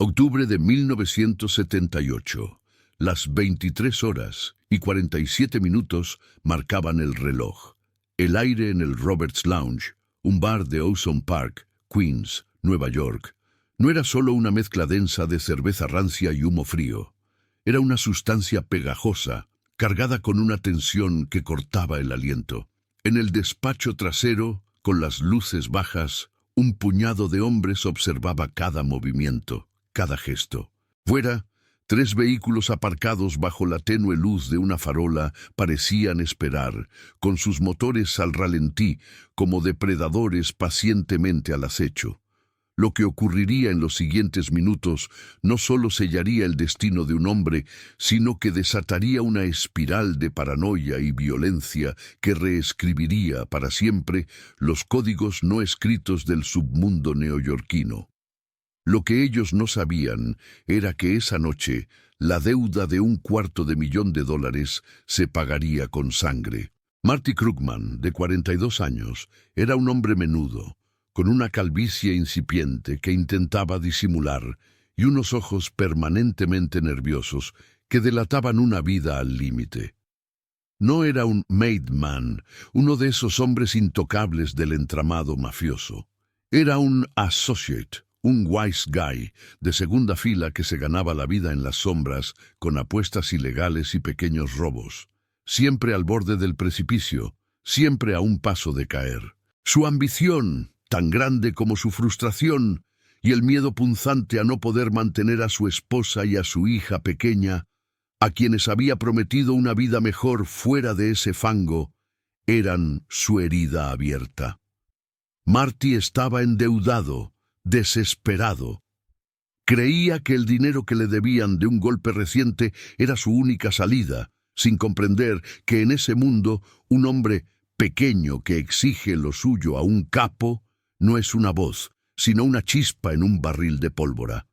Octubre de 1978. Las 23 horas y 47 minutos marcaban el reloj. El aire en el Roberts Lounge, un bar de Ozone Park, Queens, Nueva York, no era solo una mezcla densa de cerveza rancia y humo frío. Era una sustancia pegajosa, cargada con una tensión que cortaba el aliento. En el despacho trasero, con las luces bajas, un puñado de hombres observaba cada movimiento, cada gesto. Fuera, 3 vehículos aparcados bajo la tenue luz de una farola parecían esperar, con sus motores al ralentí, como depredadores pacientemente al acecho. Lo que ocurriría en los siguientes minutos no solo sellaría el destino de un hombre, sino que desataría una espiral de paranoia y violencia que reescribiría para siempre los códigos no escritos del submundo neoyorquino. Lo que ellos no sabían era que esa noche la deuda de $250,000 se pagaría con sangre. Marty Krugman, de 42 años, era un hombre menudo, con una calvicie incipiente que intentaba disimular y unos ojos permanentemente nerviosos que delataban una vida al límite. No era un made man, uno de esos hombres intocables del entramado mafioso. Era un associate, un wise guy de segunda fila que se ganaba la vida en las sombras con apuestas ilegales y pequeños robos, siempre al borde del precipicio, siempre a un paso de caer. Su ambición, tan grande como su frustración, y el miedo punzante a no poder mantener a su esposa y a su hija pequeña, a quienes había prometido una vida mejor fuera de ese fango, eran su herida abierta. Marty estaba endeudado, desesperado. Creía que el dinero que le debían de un golpe reciente era su única salida, sin comprender que en ese mundo un hombre pequeño que exige lo suyo a un capo no es una voz, sino una chispa en un barril de pólvora.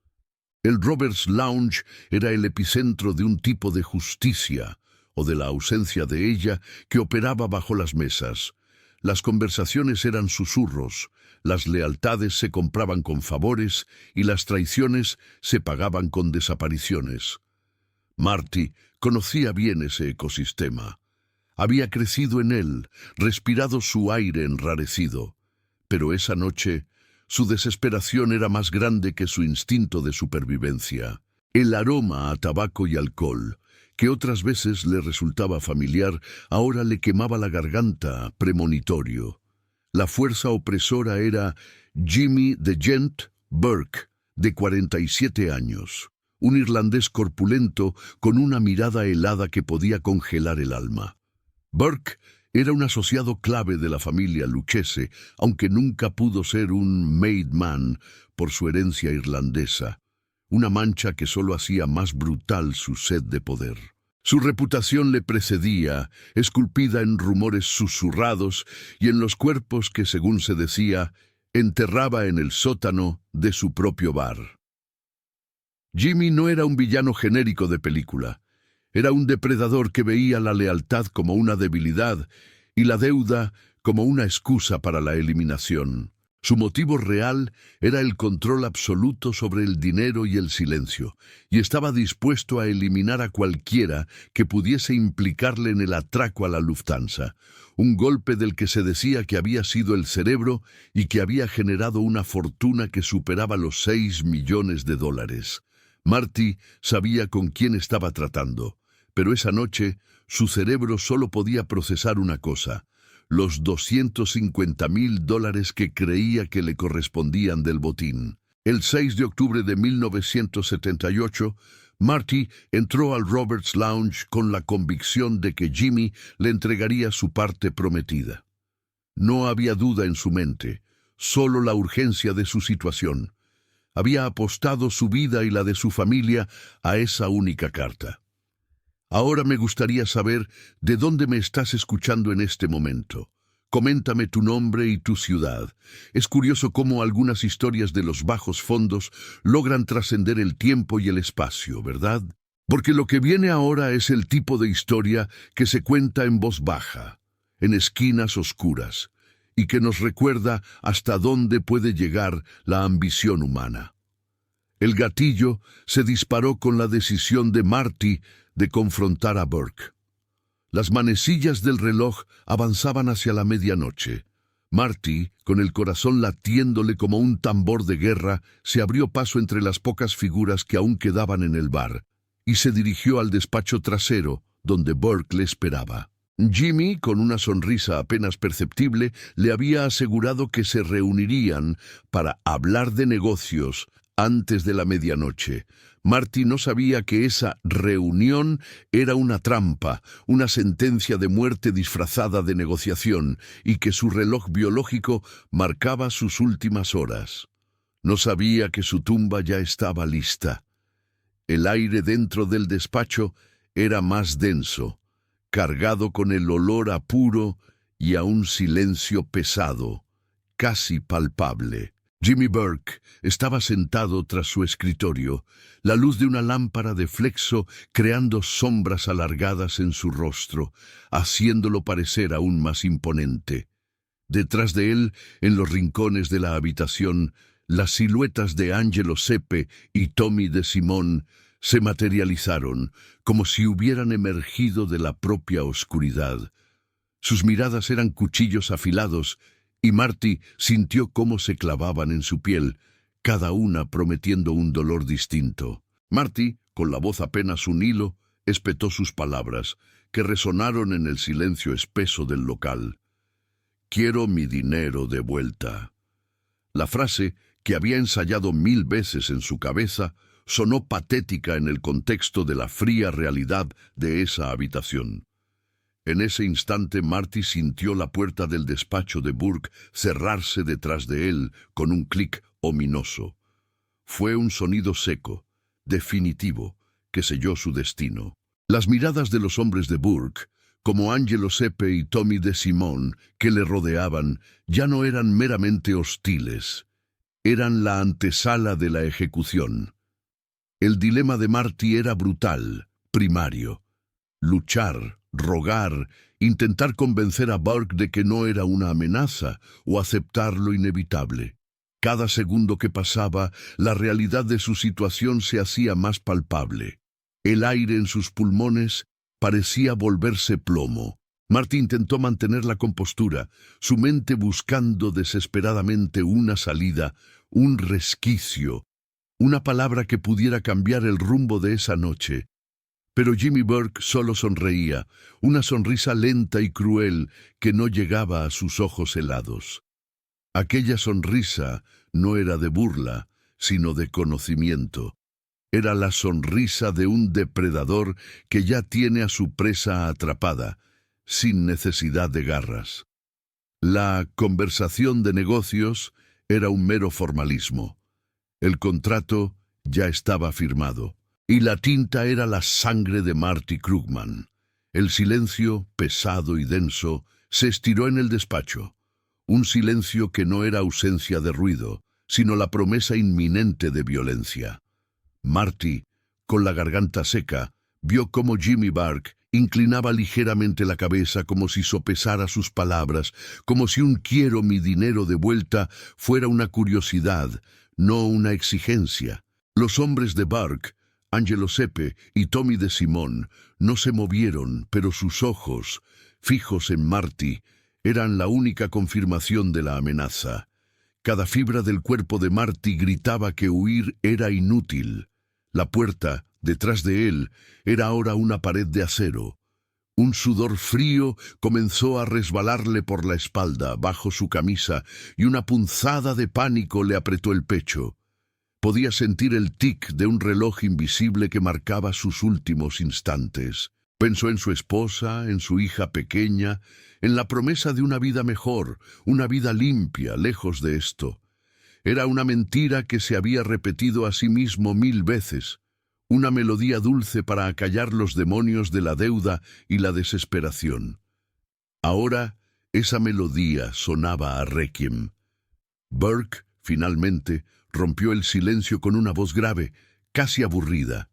El Roberts Lounge era el epicentro de un tipo de justicia, o de la ausencia de ella, que operaba bajo las mesas. Las conversaciones eran susurros, las lealtades se compraban con favores y las traiciones se pagaban con desapariciones. Marty conocía bien ese ecosistema. Había crecido en él, respirado su aire enrarecido. Pero esa noche, su desesperación era más grande que su instinto de supervivencia. El aroma a tabaco y alcohol, que otras veces le resultaba familiar, ahora le quemaba la garganta, premonitorio. La fuerza opresora era Jimmy the Gent Burke, de 47 años, un irlandés corpulento con una mirada helada que podía congelar el alma. Burke era un asociado clave de la familia Lucchese, aunque nunca pudo ser un made man por su herencia irlandesa, una mancha que solo hacía más brutal su sed de poder. Su reputación le precedía, esculpida en rumores susurrados y en los cuerpos que, según se decía, enterraba en el sótano de su propio bar. Jimmy no era un villano genérico de película. Era un depredador que veía la lealtad como una debilidad y la deuda como una excusa para la eliminación. Su motivo real era el control absoluto sobre el dinero y el silencio, y estaba dispuesto a eliminar a cualquiera que pudiese implicarle en el atraco a la Lufthansa, un golpe del que se decía que había sido el cerebro y que había generado una fortuna que superaba los $6 millones. Marty sabía con quién estaba tratando, pero esa noche su cerebro solo podía procesar una cosa: los $250,000 que creía que le correspondían del botín. El 6 de octubre de 1978, Marty entró al Roberts Lounge con la convicción de que Jimmy le entregaría su parte prometida. No había duda en su mente, solo la urgencia de su situación. Había apostado su vida y la de su familia a esa única carta. Ahora me gustaría saber de dónde me estás escuchando en este momento. Coméntame tu nombre y tu ciudad. Es curioso cómo algunas historias de los bajos fondos logran trascender el tiempo y el espacio, ¿verdad? Porque lo que viene ahora es el tipo de historia que se cuenta en voz baja, en esquinas oscuras, y que nos recuerda hasta dónde puede llegar la ambición humana. El gatillo se disparó con la decisión de Marty de confrontar a Burke. Las manecillas del reloj avanzaban hacia la medianoche. Marty, con el corazón latiéndole como un tambor de guerra, se abrió paso entre las pocas figuras que aún quedaban en el bar y se dirigió al despacho trasero, donde Burke le esperaba. Jimmy, con una sonrisa apenas perceptible, le había asegurado que se reunirían para hablar de negocios antes de la medianoche. Marty no sabía que esa reunión era una trampa, una sentencia de muerte disfrazada de negociación, y que su reloj biológico marcaba sus últimas horas. No sabía que su tumba ya estaba lista. El aire dentro del despacho era más denso, cargado con el olor a puro y a un silencio pesado, casi palpable. Jimmy Burke estaba sentado tras su escritorio, la luz de una lámpara de flexo creando sombras alargadas en su rostro, haciéndolo parecer aún más imponente. Detrás de él, en los rincones de la habitación, las siluetas de Angelo Sepe y Tommy DeSimone se materializaron, como si hubieran emergido de la propia oscuridad. Sus miradas eran cuchillos afilados, y Marty sintió cómo se clavaban en su piel, cada una prometiendo un dolor distinto. Marty, con la voz apenas un hilo, espetó sus palabras, que resonaron en el silencio espeso del local. «Quiero mi dinero de vuelta». La frase, que había ensayado 1000 veces en su cabeza, sonó patética en el contexto de la fría realidad de esa habitación. En ese instante Marty sintió la puerta del despacho de Burke cerrarse detrás de él con un clic ominoso. Fue un sonido seco, definitivo, que selló su destino. Las miradas de los hombres de Burke, como Angelo Sepe y Tommy DeSimone, que le rodeaban, ya no eran meramente hostiles. Eran la antesala de la ejecución. El dilema de Marty era brutal, primario. Luchar, rogar, intentar convencer a Burke de que no era una amenaza o aceptar lo inevitable. Cada segundo que pasaba, la realidad de su situación se hacía más palpable. El aire en sus pulmones parecía volverse plomo. Marty intentó mantener la compostura, su mente buscando desesperadamente una salida, un resquicio, una palabra que pudiera cambiar el rumbo de esa noche. Pero Jimmy Burke solo sonreía, una sonrisa lenta y cruel que no llegaba a sus ojos helados. Aquella sonrisa no era de burla, sino de conocimiento. Era la sonrisa de un depredador que ya tiene a su presa atrapada, sin necesidad de garras. La conversación de negocios era un mero formalismo. El contrato ya estaba firmado, y la tinta era la sangre de Marty Krugman. El silencio, pesado y denso, se estiró en el despacho. Un silencio que no era ausencia de ruido, sino la promesa inminente de violencia. Marty, con la garganta seca, vio cómo Jimmy Burke inclinaba ligeramente la cabeza como si sopesara sus palabras, como si un «quiero mi dinero de vuelta» fuera una curiosidad, no una exigencia. Los hombres de Burke, Angelo Sepe y Tommy DeSimone, no se movieron, pero sus ojos, fijos en Marty, eran la única confirmación de la amenaza. Cada fibra del cuerpo de Marty gritaba que huir era inútil. La puerta, detrás de él, era ahora una pared de acero. Un sudor frío comenzó a resbalarle por la espalda, bajo su camisa, y una punzada de pánico le apretó el pecho. Podía sentir el tic de un reloj invisible que marcaba sus últimos instantes. Pensó en su esposa, en su hija pequeña, en la promesa de una vida mejor, una vida limpia, lejos de esto. Era una mentira que se había repetido a sí mismo 1000 veces, una melodía dulce para acallar los demonios de la deuda y la desesperación. Ahora esa melodía sonaba a requiem. Burke, finalmente, rompió el silencio con una voz grave, casi aburrida.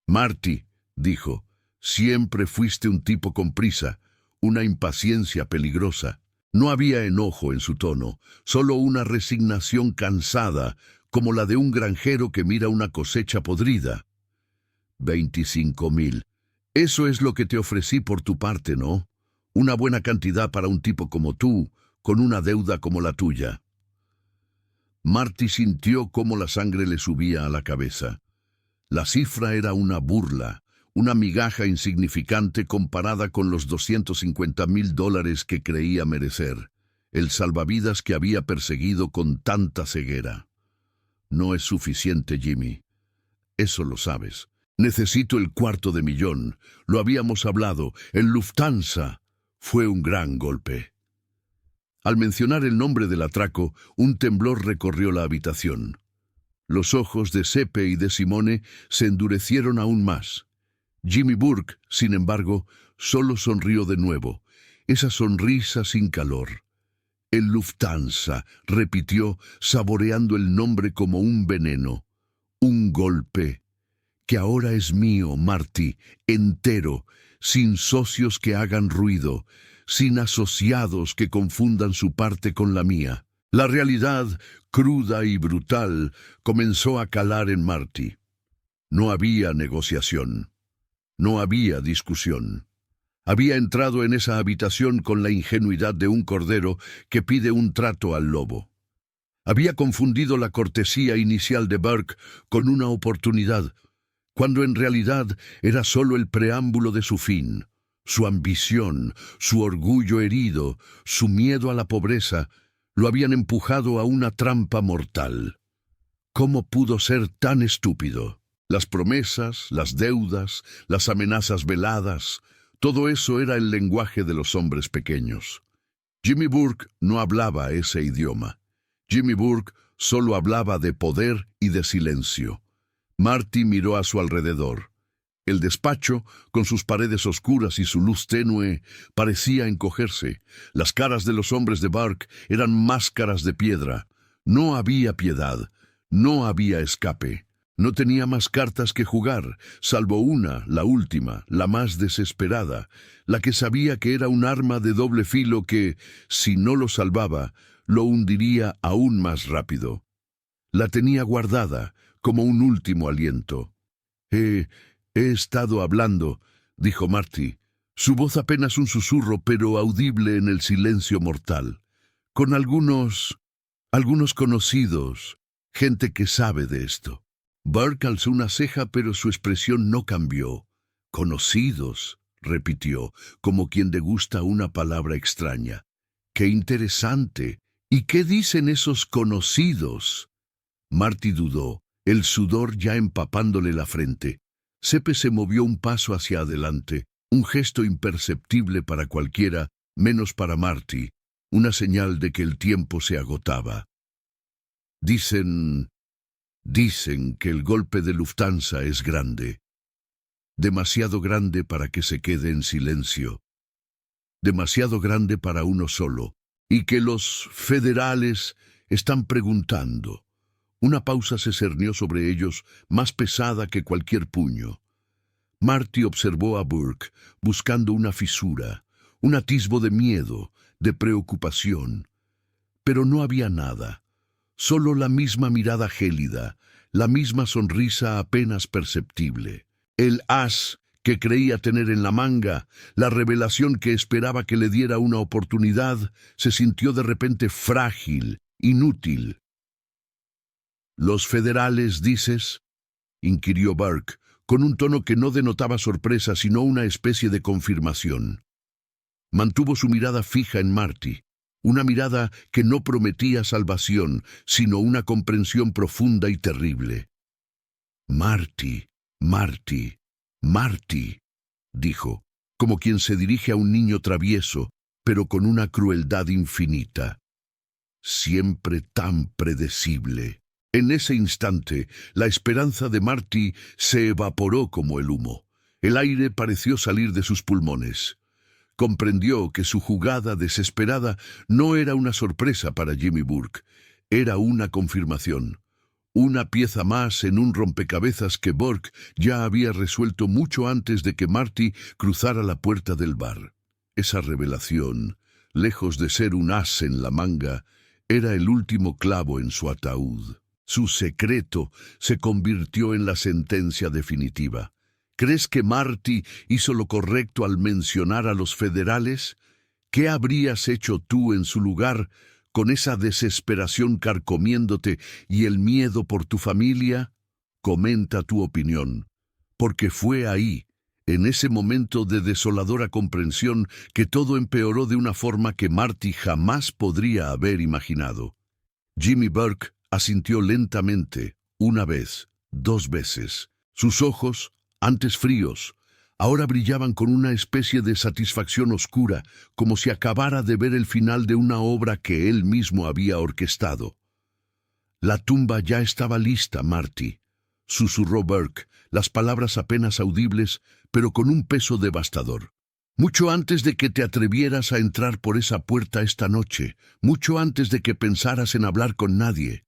«Marty», dijo, «siempre fuiste un tipo con prisa, una impaciencia peligrosa». No había enojo en su tono, solo una resignación cansada, como la de un granjero que mira una cosecha podrida. 25.000. Eso es lo que te ofrecí por tu parte, ¿no? Una buena cantidad para un tipo como tú, con una deuda como la tuya. Marty sintió cómo la sangre le subía a la cabeza. La cifra era una burla, una migaja insignificante comparada con los $250.000 que creía merecer, el salvavidas que había perseguido con tanta ceguera. No es suficiente, Jimmy. Eso lo sabes. Necesito el $250.000. Lo habíamos hablado. El Lufthansa. Fue un gran golpe. Al mencionar el nombre del atraco, un temblor recorrió la habitación. Los ojos de Sepe y de Simone se endurecieron aún más. Jimmy Burke, sin embargo, solo sonrió de nuevo, esa sonrisa sin calor. El Lufthansa, repitió, saboreando el nombre como un veneno. Un golpe. Que ahora es mío, Marty, entero, sin socios que hagan ruido, sin asociados que confundan su parte con la mía. La realidad, cruda y brutal, comenzó a calar en Marty. No había negociación. No había discusión. Había entrado en esa habitación con la ingenuidad de un cordero que pide un trato al lobo. Había confundido la cortesía inicial de Burke con una oportunidad, cuando en realidad era solo el preámbulo de su fin. Su ambición, su orgullo herido, su miedo a la pobreza, lo habían empujado a una trampa mortal. ¿Cómo pudo ser tan estúpido? Las promesas, las deudas, las amenazas veladas, todo eso era el lenguaje de los hombres pequeños. Jimmy Burke no hablaba ese idioma. Jimmy Burke solo hablaba de poder y de silencio. Marty miró a su alrededor. El despacho, con sus paredes oscuras y su luz tenue, parecía encogerse. Las caras de los hombres de Burke eran máscaras de piedra. No había piedad, no había escape. No tenía más cartas que jugar, salvo una, la última, la más desesperada, la que sabía que era un arma de doble filo que, si no lo salvaba, lo hundiría aún más rápido. La tenía guardada, como un último aliento. He estado hablando, dijo Marty, su voz apenas un susurro, pero audible en el silencio mortal, con algunos conocidos, gente que sabe de esto. Burke alzó una ceja, pero su expresión no cambió. Conocidos, repitió, como quien degusta una palabra extraña. ¡Qué interesante! ¿Y qué dicen esos conocidos? Marty dudó, el sudor ya empapándole la frente. Sepe se movió un paso hacia adelante, un gesto imperceptible para cualquiera, menos para Marty, una señal de que el tiempo se agotaba. Dicen que el golpe de Lufthansa es grande. Demasiado grande para que se quede en silencio. Demasiado grande para uno solo. Y que los federales están preguntando. Una pausa se cernió sobre ellos, más pesada que cualquier puño. Marty observó a Burke, buscando una fisura, un atisbo de miedo, de preocupación. Pero no había nada. Solo la misma mirada gélida, la misma sonrisa apenas perceptible. El as que creía tener en la manga, la revelación que esperaba que le diera una oportunidad, se sintió de repente frágil, inútil. ¿Los federales, dices?, inquirió Burke, con un tono que no denotaba sorpresa, sino una especie de confirmación. Mantuvo su mirada fija en Marty, una mirada que no prometía salvación, sino una comprensión profunda y terrible. Marty, Marty, Marty, dijo, como quien se dirige a un niño travieso, pero con una crueldad infinita. Siempre tan predecible. En ese instante, la esperanza de Marty se evaporó como el humo. El aire pareció salir de sus pulmones. Comprendió que su jugada desesperada no era una sorpresa para Jimmy Burke, era una confirmación. Una pieza más en un rompecabezas que Burke ya había resuelto mucho antes de que Marty cruzara la puerta del bar. Esa revelación, lejos de ser un as en la manga, era el último clavo en su ataúd. Su secreto se convirtió en la sentencia definitiva. ¿Crees que Marty hizo lo correcto al mencionar a los federales? ¿Qué habrías hecho tú en su lugar, con esa desesperación carcomiéndote y el miedo por tu familia? Comenta tu opinión, porque fue ahí, en ese momento de desoladora comprensión, que todo empeoró de una forma que Marty jamás podría haber imaginado. Jimmy Burke asintió lentamente, una vez, dos veces. Sus ojos, antes fríos, ahora brillaban con una especie de satisfacción oscura, como si acabara de ver el final de una obra que él mismo había orquestado. La tumba ya estaba lista, Marty, susurró Burke, las palabras apenas audibles, pero con un peso devastador. Mucho antes de que te atrevieras a entrar por esa puerta esta noche, mucho antes de que pensaras en hablar con nadie.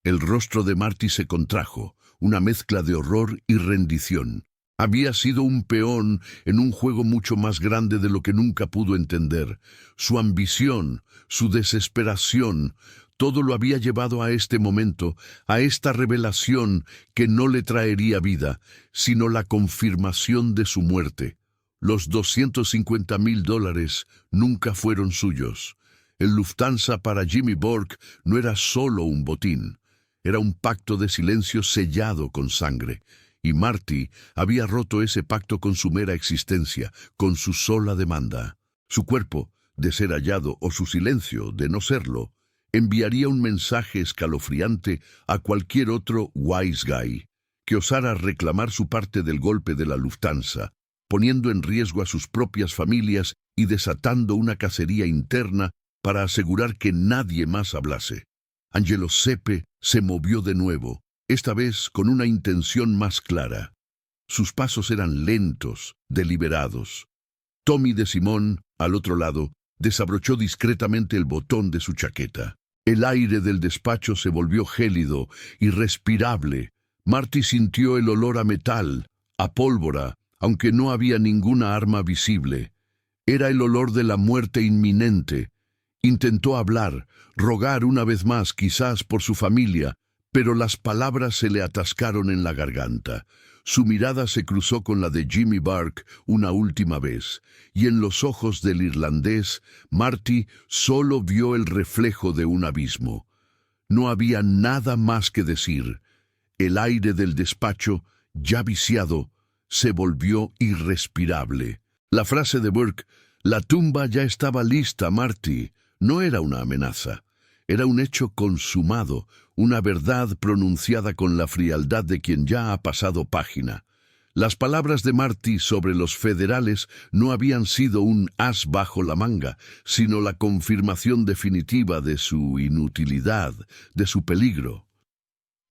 El rostro de Marty se contrajo, una mezcla de horror y rendición. Había sido un peón en un juego mucho más grande de lo que nunca pudo entender. Su ambición, su desesperación, todo lo había llevado a este momento, a esta revelación que no le traería vida, sino la confirmación de su muerte. Los $250,000 nunca fueron suyos. El Lufthansa para Jimmy Burke no era solo un botín, era un pacto de silencio sellado con sangre. Y Marty había roto ese pacto con su mera existencia, con su sola demanda. Su cuerpo, de ser hallado, o su silencio, de no serlo, enviaría un mensaje escalofriante a cualquier otro wise guy que osara reclamar su parte del golpe de la Lufthansa, poniendo en riesgo a sus propias familias y desatando una cacería interna para asegurar que nadie más hablase. Angelo Sepe se movió de nuevo, esta vez con una intención más clara. Sus pasos eran lentos, deliberados. Tommy DeSimone, al otro lado, desabrochó discretamente el botón de su chaqueta. El aire del despacho se volvió gélido, irrespirable. Marty sintió el olor a metal, a pólvora, aunque no había ninguna arma visible. Era el olor de la muerte inminente. Intentó hablar, rogar una vez más, quizás por su familia, pero las palabras se le atascaron en la garganta. Su mirada se cruzó con la de Jimmy Burke una última vez, y en los ojos del irlandés, Marty solo vio el reflejo de un abismo. No había nada más que decir. El aire del despacho, ya viciado, se volvió irrespirable. La frase de Burke, «La tumba ya estaba lista, Marty», no era una amenaza. Era un hecho consumado, una verdad pronunciada con la frialdad de quien ya ha pasado página. Las palabras de Marty sobre los federales no habían sido un as bajo la manga, sino la confirmación definitiva de su inutilidad, de su peligro.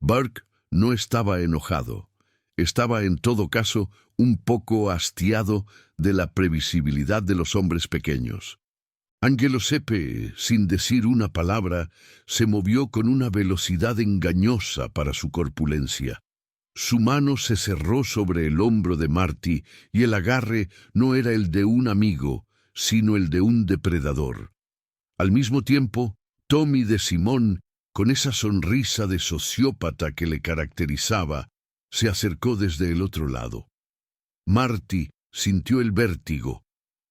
Burke no estaba enojado. Estaba en todo caso un poco hastiado de la previsibilidad de los hombres pequeños. Angelo Sepe, sin decir una palabra, se movió con una velocidad engañosa para su corpulencia. Su mano se cerró sobre el hombro de Marty y el agarre no era el de un amigo, sino el de un depredador. Al mismo tiempo, Tommy DeSimone, con esa sonrisa de sociópata que le caracterizaba, se acercó desde el otro lado. Marty sintió el vértigo,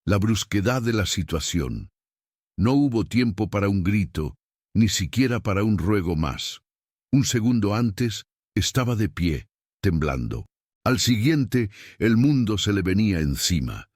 la brusquedad de la situación. No hubo tiempo para un grito, ni siquiera para un ruego más. Un segundo antes, estaba de pie, temblando. Al siguiente, el mundo se le venía encima.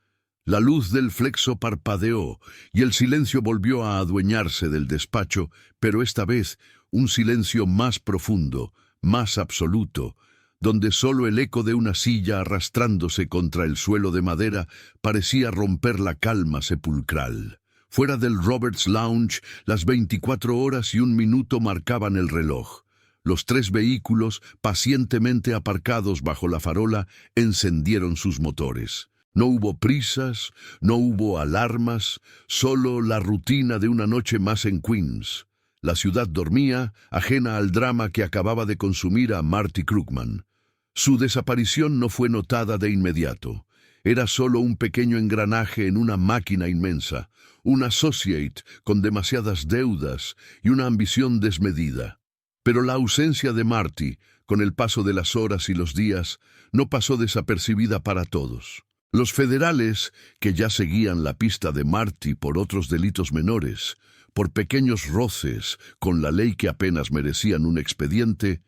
La luz del flexo parpadeó y el silencio volvió a adueñarse del despacho, pero esta vez un silencio más profundo, más absoluto, donde solo el eco de una silla arrastrándose contra el suelo de madera parecía romper la calma sepulcral. Fuera del Roberts Lounge, las 24 horas y un minuto marcaban el reloj. Los 3 vehículos, pacientemente aparcados bajo la farola, encendieron sus motores. No hubo prisas, no hubo alarmas, solo la rutina de una noche más en Queens. La ciudad dormía, ajena al drama que acababa de consumir a Marty Krugman. Su desaparición no fue notada de inmediato. Era solo un pequeño engranaje en una máquina inmensa, un associate con demasiadas deudas y una ambición desmedida. Pero la ausencia de Marty, con el paso de las horas y los días, no pasó desapercibida para todos. Los federales, que ya seguían la pista de Marty por otros delitos menores, por pequeños roces con la ley que apenas merecían un expediente,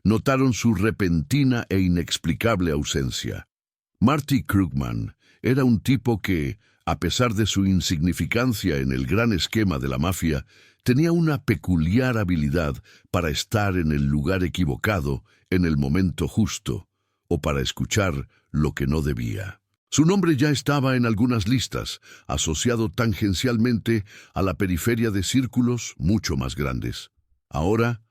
notaron su repentina e inexplicable ausencia. Marty Krugman era un tipo que, a pesar de su insignificancia en el gran esquema de la mafia, tenía una peculiar habilidad para estar en el lugar equivocado en el momento justo, o para escuchar lo que no debía. Su nombre ya estaba en algunas listas, asociado tangencialmente a la periferia de círculos mucho más grandes. Ahora,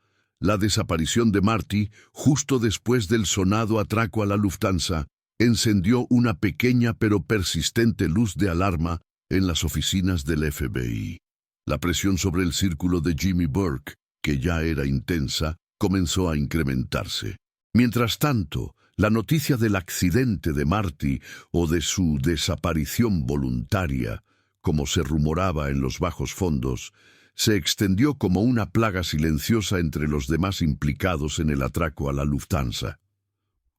la desaparición de Marty, justo después del sonado atraco a la Lufthansa, encendió una pequeña pero persistente luz de alarma en las oficinas del FBI. La presión sobre el círculo de Jimmy Burke, que ya era intensa, comenzó a incrementarse. Mientras tanto, la noticia del accidente de Marty o de su desaparición voluntaria, como se rumoraba en los bajos fondos, se extendió como una plaga silenciosa entre los demás implicados en el atraco a la Lufthansa.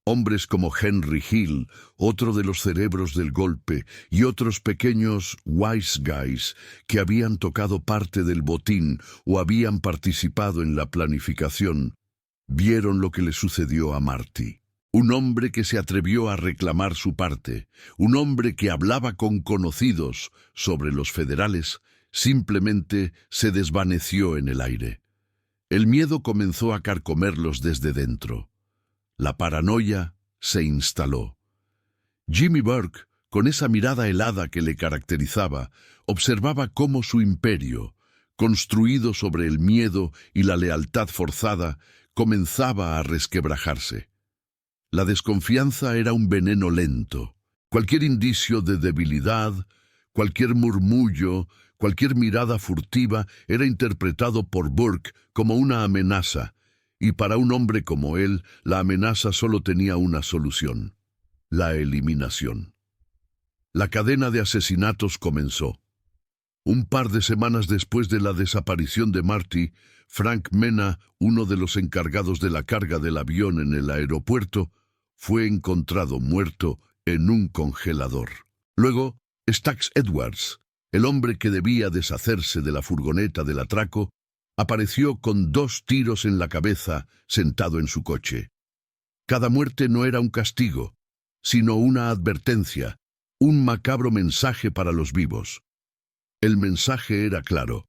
Hombres como Henry Hill, otro de los cerebros del golpe, y otros pequeños wise guys que habían tocado parte del botín o habían participado en la planificación, vieron lo que le sucedió a Marty. Un hombre que se atrevió a reclamar su parte, un hombre que hablaba con conocidos sobre los federales, simplemente se desvaneció en el aire. El miedo comenzó a carcomerlos desde dentro. La paranoia se instaló. Jimmy Burke, con esa mirada helada que le caracterizaba, observaba cómo su imperio, construido sobre el miedo y la lealtad forzada, comenzaba a resquebrajarse. La desconfianza era un veneno lento. Cualquier indicio de debilidad, cualquier murmullo, cualquier mirada furtiva era interpretado por Burke como una amenaza, y para un hombre como él, la amenaza solo tenía una solución: la eliminación. La cadena de asesinatos comenzó. Un par de semanas después de la desaparición de Marty, Frank Mena, uno de los encargados de la carga del avión en el aeropuerto, fue encontrado muerto en un congelador. Luego, Stax Edwards, el hombre que debía deshacerse de la furgoneta del atraco, apareció con 2 tiros en la cabeza, sentado en su coche. Cada muerte no era un castigo, sino una advertencia, un macabro mensaje para los vivos. El mensaje era claro.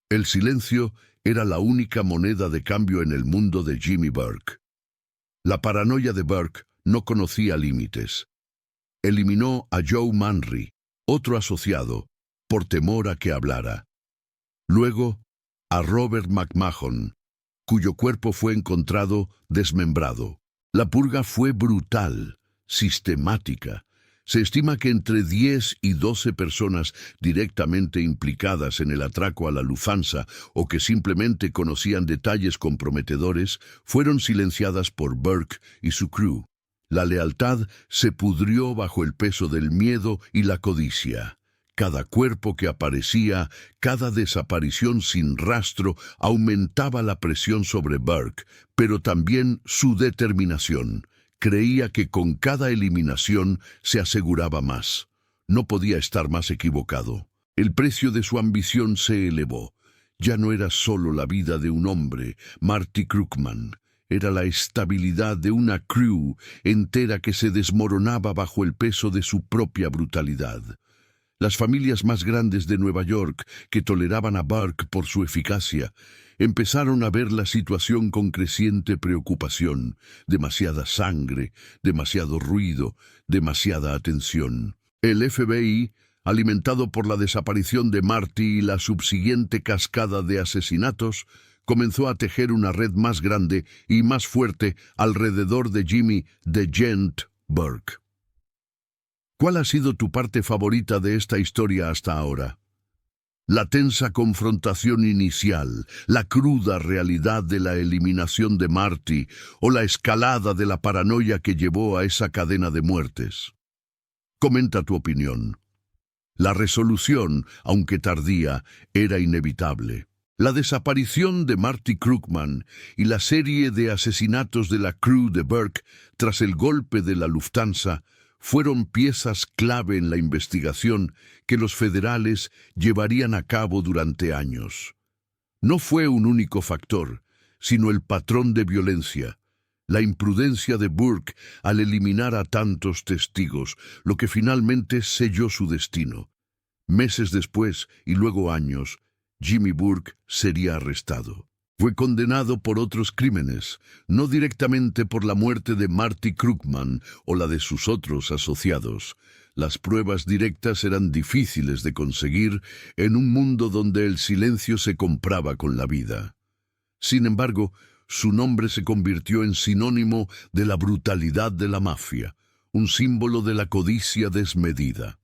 El silencio era la única moneda de cambio en el mundo de Jimmy Burke. La paranoia de Burke no conocía límites. Eliminó a Joe Manry, otro asociado, por temor a que hablara. Luego, a Robert McMahon, cuyo cuerpo fue encontrado desmembrado. La purga fue brutal, sistemática. Se estima que entre 10 y 12 personas directamente implicadas en el atraco a la Lufthansa o que simplemente conocían detalles comprometedores fueron silenciadas por Burke y su crew. La lealtad se pudrió bajo el peso del miedo y la codicia. Cada cuerpo que aparecía, cada desaparición sin rastro, aumentaba la presión sobre Burke, pero también su determinación. Creía que con cada eliminación se aseguraba más. No podía estar más equivocado. El precio de su ambición se elevó. Ya no era solo la vida de un hombre, Marty Krugman. Era la estabilidad de una crew entera que se desmoronaba bajo el peso de su propia brutalidad. Las familias más grandes de Nueva York, que toleraban a Burke por su eficacia, empezaron a ver la situación con creciente preocupación. Demasiada sangre, demasiado ruido, demasiada atención. El FBI, alimentado por la desaparición de Marty y la subsiguiente cascada de asesinatos, comenzó a tejer una red más grande y más fuerte alrededor de Jimmy "The Gent" Burke. ¿Cuál ha sido tu parte favorita de esta historia hasta ahora? La tensa confrontación inicial, la cruda realidad de la eliminación de Marty o la escalada de la paranoia que llevó a esa cadena de muertes. Comenta tu opinión. La resolución, aunque tardía, era inevitable. La desaparición de Marty Krugman y la serie de asesinatos de la crew de Burke tras el golpe de la Lufthansa fueron piezas clave en la investigación que los federales llevarían a cabo durante años. No fue un único factor, sino el patrón de violencia, la imprudencia de Burke al eliminar a tantos testigos, lo que finalmente selló su destino. Meses después, y luego años, Jimmy Burke sería arrestado. Fue condenado por otros crímenes, no directamente por la muerte de Marty Krugman o la de sus otros asociados. Las pruebas directas eran difíciles de conseguir en un mundo donde el silencio se compraba con la vida. Sin embargo, su nombre se convirtió en sinónimo de la brutalidad de la mafia, un símbolo de la codicia desmedida.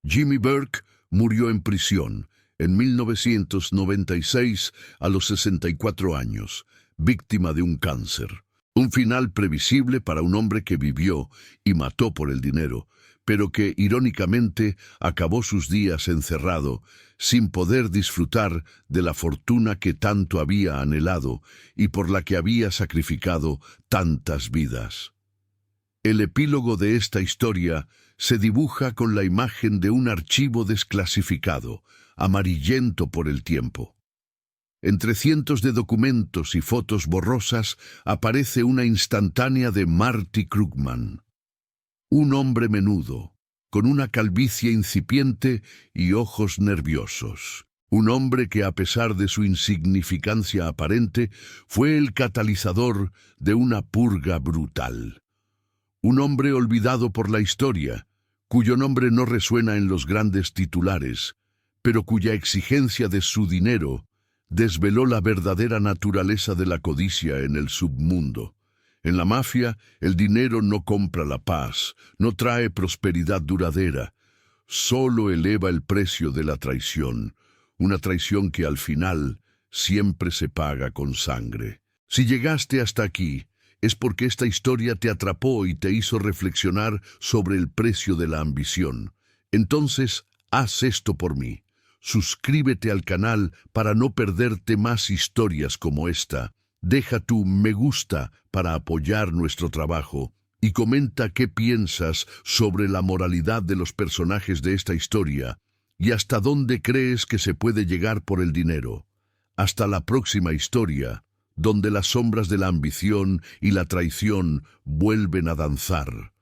Jimmy Burke murió en prisión en 1996 a los 64 años, víctima de un cáncer. Un final previsible para un hombre que vivió y mató por el dinero, pero que, irónicamente, acabó sus días encerrado, sin poder disfrutar de la fortuna que tanto había anhelado y por la que había sacrificado tantas vidas. El epílogo de esta historia se dibuja con la imagen de un archivo desclasificado, amarillento por el tiempo. Entre cientos de documentos y fotos borrosas aparece una instantánea de Marty Krugman. Un hombre menudo, con una calvicie incipiente y ojos nerviosos. Un hombre que, a pesar de su insignificancia aparente, fue el catalizador de una purga brutal. Un hombre olvidado por la historia, cuyo nombre no resuena en los grandes titulares, pero cuya exigencia de su dinero desveló la verdadera naturaleza de la codicia en el submundo. En la mafia, el dinero no compra la paz, no trae prosperidad duradera, solo eleva el precio de la traición, una traición que al final siempre se paga con sangre. Si llegaste hasta aquí, es porque esta historia te atrapó y te hizo reflexionar sobre el precio de la ambición. Entonces, haz esto por mí. Suscríbete al canal para no perderte más historias como esta. Deja tu me gusta para apoyar nuestro trabajo y comenta qué piensas sobre la moralidad de los personajes de esta historia y hasta dónde crees que se puede llegar por el dinero. Hasta la próxima historia, donde las sombras de la ambición y la traición vuelven a danzar.